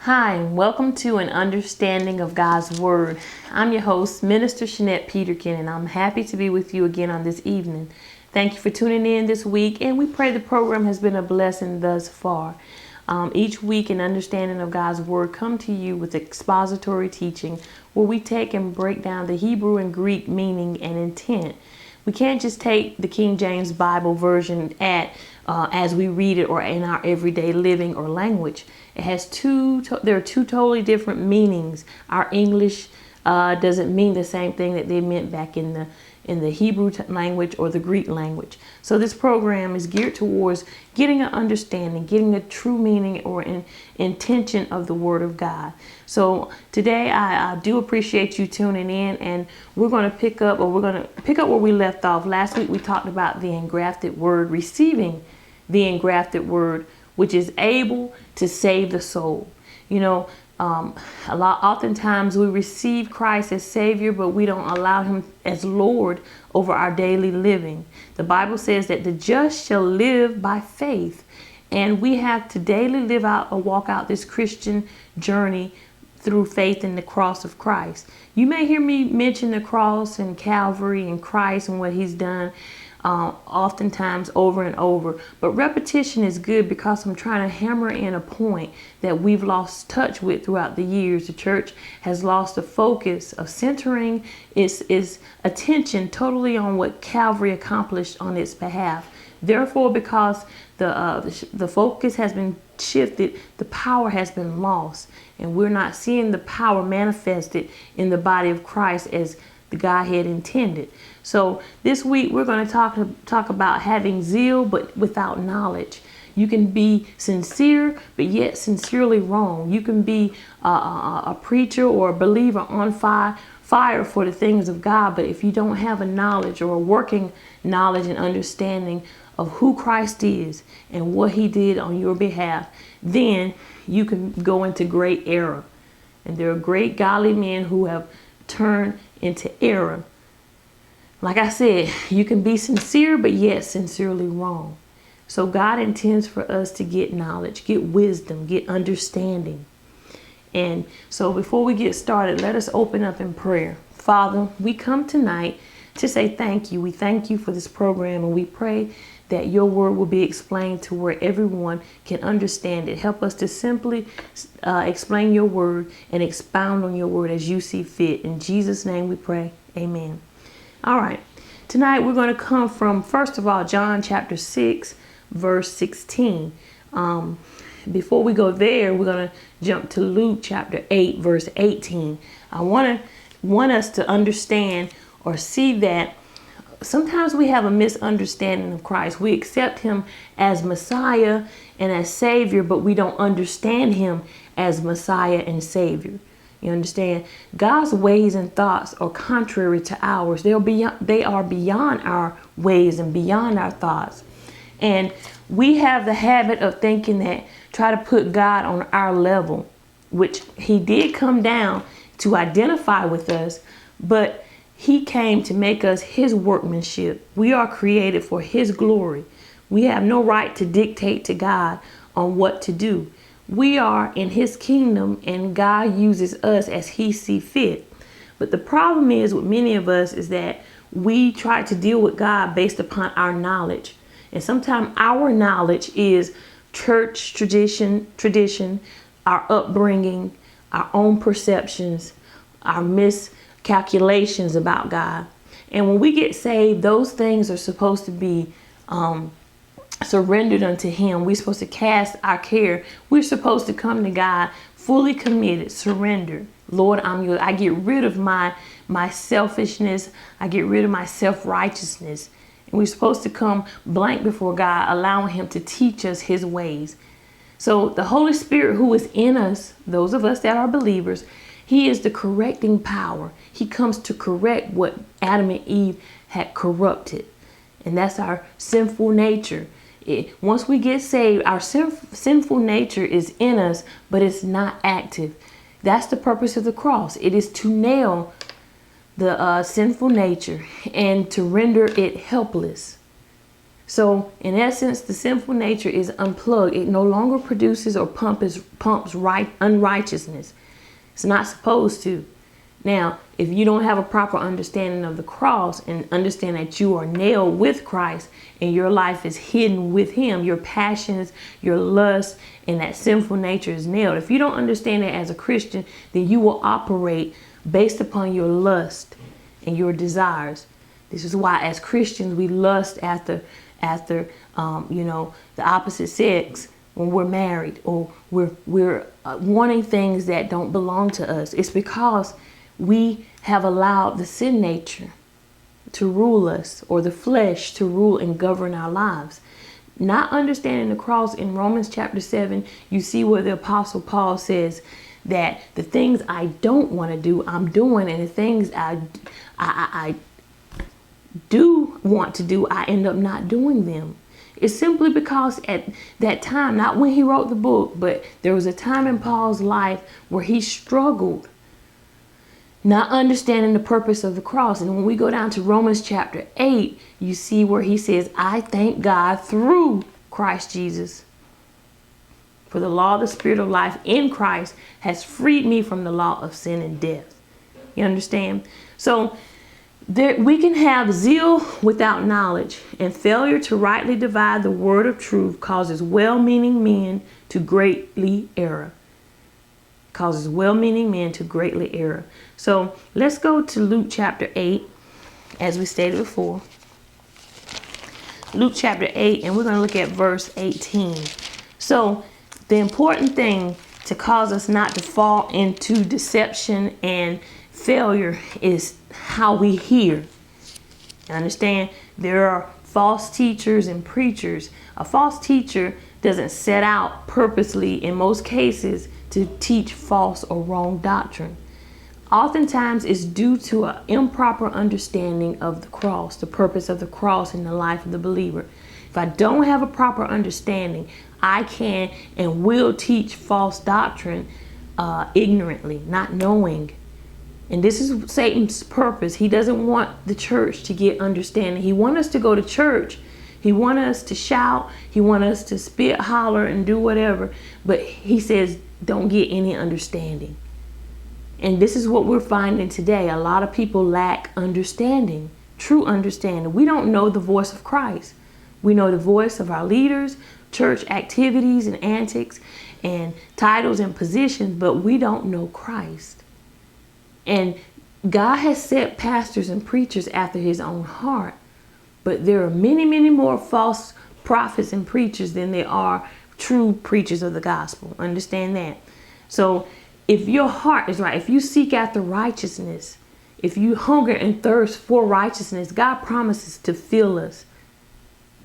Hi, and welcome to an understanding of God's Word. I'm your host, Minister Shanette Peterkin, and I'm happy to be with you again on this evening. Thank you for tuning in this week, and we pray the program has been a blessing thus far. Each week, an understanding of God's Word come to you with expository teaching, where we take and break down the Hebrew and Greek meaning and intent. We can't just take the King James Bible version as we read it or in our everyday living or language. It has there are two totally different meanings. Our English doesn't mean the same thing that they meant back in the Hebrew language or the Greek language. So this program is geared towards getting an understanding, getting a true meaning or an intention of the Word of God. So today I do appreciate you tuning in, and we're going to pick up where we left off. Last week we talked about the engrafted word, receiving the engrafted word, which is able to save the soul. You know, oftentimes we receive Christ as Savior, but we don't allow Him as Lord over our daily living. The Bible says that the just shall live by faith, and we have to daily live out or walk out this Christian journey through faith in the cross of Christ. You may hear me mention the cross and Calvary and Christ and what He's done oftentimes over and over, but repetition is good because I'm trying to hammer in a point that we've lost touch with throughout the years. The church has lost the focus of centering its attention totally on what Calvary accomplished on its behalf. Therefore, because the focus has been shifted, the power has been lost, and we're not seeing the power manifested in the body of Christ as the Godhead intended. So this week we're going to talk about having zeal but without knowledge. You can be sincere but yet sincerely wrong. You can be a preacher or a believer on fire for the things of God, but if you don't have a knowledge or a working knowledge and understanding of who Christ is and what He did on your behalf, then you can go into great error. And there are great godly men who have turned into error. Like I said, you can be sincere but yet sincerely wrong. So God intends for us to get knowledge, get wisdom, get understanding. And so before we get started, let us open up in prayer. Father, we come tonight to say thank you. We thank you for this program, and we pray that your word will be explained to where everyone can understand it. Help us to simply explain your word and expound on your word as you see fit. In Jesus' name we pray. Amen. All right. Tonight we're going to come from, first of all, John chapter 6, verse 16. Before we go there, we're going to jump to Luke chapter 8, verse 18. I want us to understand or see that sometimes we have a misunderstanding of Christ. We accept Him as Messiah and as Savior, but we don't understand Him as Messiah and Savior. You understand? God's ways and thoughts are contrary to ours. They are beyond our ways and beyond our thoughts. And we have the habit of thinking that try to put God on our level, which He did come down to identify with us, but He came to make us His workmanship. We are created for His glory. We have no right to dictate to God on what to do. We are in His kingdom, and God uses us as He see fit. But the problem is with many of us is that we try to deal with God based upon our knowledge. And sometimes our knowledge is church tradition, our upbringing, our own perceptions, our miscalculations about God. And when we get saved, those things are supposed to be surrendered unto Him. We're supposed to cast our care. We're supposed to come to God fully committed, surrender. Lord, I'm yours. I get rid of my selfishness. I get rid of my self-righteousness. And we're supposed to come blank before God, allowing Him to teach us His ways. So the Holy Spirit who is in us, those of us that are believers, He is the correcting power. He comes to correct what Adam and Eve had corrupted. And that's our sinful nature. Once we get saved, our sinful nature is in us, but it's not active. That's the purpose of the cross. It is to nail the sinful nature and to render it helpless. So in essence, the sinful nature is unplugged. It no longer produces or pumps unrighteousness. It's not supposed to. Now, if you don't have a proper understanding of the cross and understand that you are nailed with Christ and your life is hidden with him, your passions, your lust, and that sinful nature is nailed. If you don't understand that as a Christian, then you will operate based upon your lust and your desires. This is why as Christians, we lust after the opposite sex when we're married, or we're wanting things that don't belong to us. It's because we have allowed the sin nature to rule us, or the flesh to rule and govern our lives. Not understanding the cross, in Romans chapter 7, you see where the Apostle Paul says that the things I don't want to do, I'm doing, and the things I do want to do, I end up not doing them. It's simply because at that time, not when he wrote the book, but there was a time in Paul's life where he struggled, not understanding the purpose of the cross. And when we go down to Romans chapter 8, you see where he says, I thank God through Christ Jesus. For the law of the Spirit of life in Christ has freed me from the law of sin and death. You understand? So we can have zeal without knowledge, and failure to rightly divide the word of truth causes well-meaning men to greatly err. Causes well-meaning men to greatly err. So let's go to Luke chapter 8, as we stated before. Luke chapter 8, and we're going to look at verse 18. So the important thing to cause us not to fall into deception and failure is how we hear. Understand? There are false teachers and preachers. A false teacher doesn't set out purposely, in most cases, to teach false or wrong doctrine. Oftentimes it's due to an improper understanding of the cross, the purpose of the cross in the life of the believer. If I don't have a proper understanding, I can and will teach false doctrine ignorantly, not knowing. And this is Satan's purpose. He doesn't want the church to get understanding. He wants us to go to church. He wants us to shout. He wants us to spit, holler, and do whatever. But he says, don't get any understanding. And this is what we're finding today. A lot of people lack understanding, true understanding. We don't know the voice of Christ. We know the voice of our leaders, church activities and antics, and titles and positions, but we don't know Christ. And God has set pastors and preachers after his own heart. But there are many, many more false prophets and preachers than there are true preachers of the gospel. Understand that. So if your heart is right, if you seek after righteousness, if you hunger and thirst for righteousness, God promises to fill us.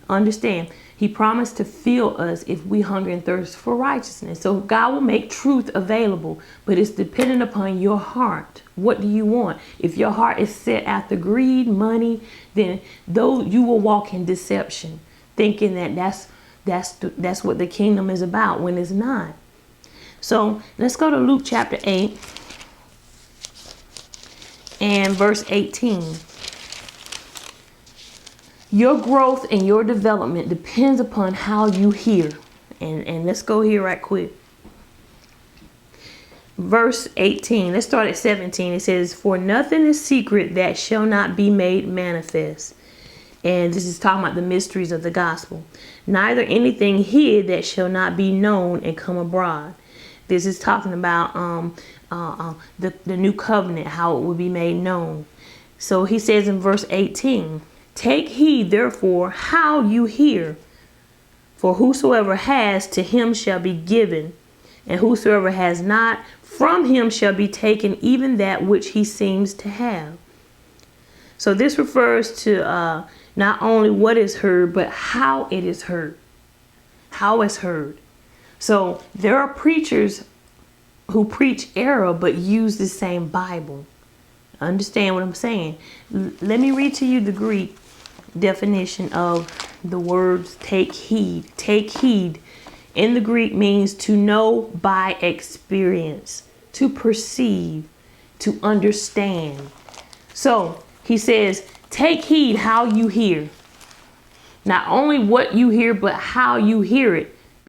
Understand, he promised to fill us if we hunger and thirst for righteousness. So God will make truth available, but it's dependent upon your heart. What do you want? If your heart is set after greed, money, then though you will walk in deception, thinking that that's what the kingdom is about, when it's not. So let's go to Luke chapter 8 and verse 18. Your growth and your development depends upon how you hear. And let's go here right quick. Verse 18, let's start at 17. It says, for nothing is secret that shall not be made manifest. And this is talking about the mysteries of the gospel. Neither anything hid that shall not be known and come abroad. This is talking about the new covenant, how it will be made known. So he says in verse 18, take heed, therefore, how you hear. For whosoever has, to him shall be given. And whosoever has not, from him shall be taken even that which he seems to have. So this refers to not only what is heard, but how it is heard. How it's heard. So there are preachers who preach error, but use the same Bible. Understand what I'm saying? Let me read to you the Greek definition of the words take heed. Take heed in the Greek means to know by experience, to perceive, to understand. So he says, take heed how you hear. Not only what you hear, but how you hear it.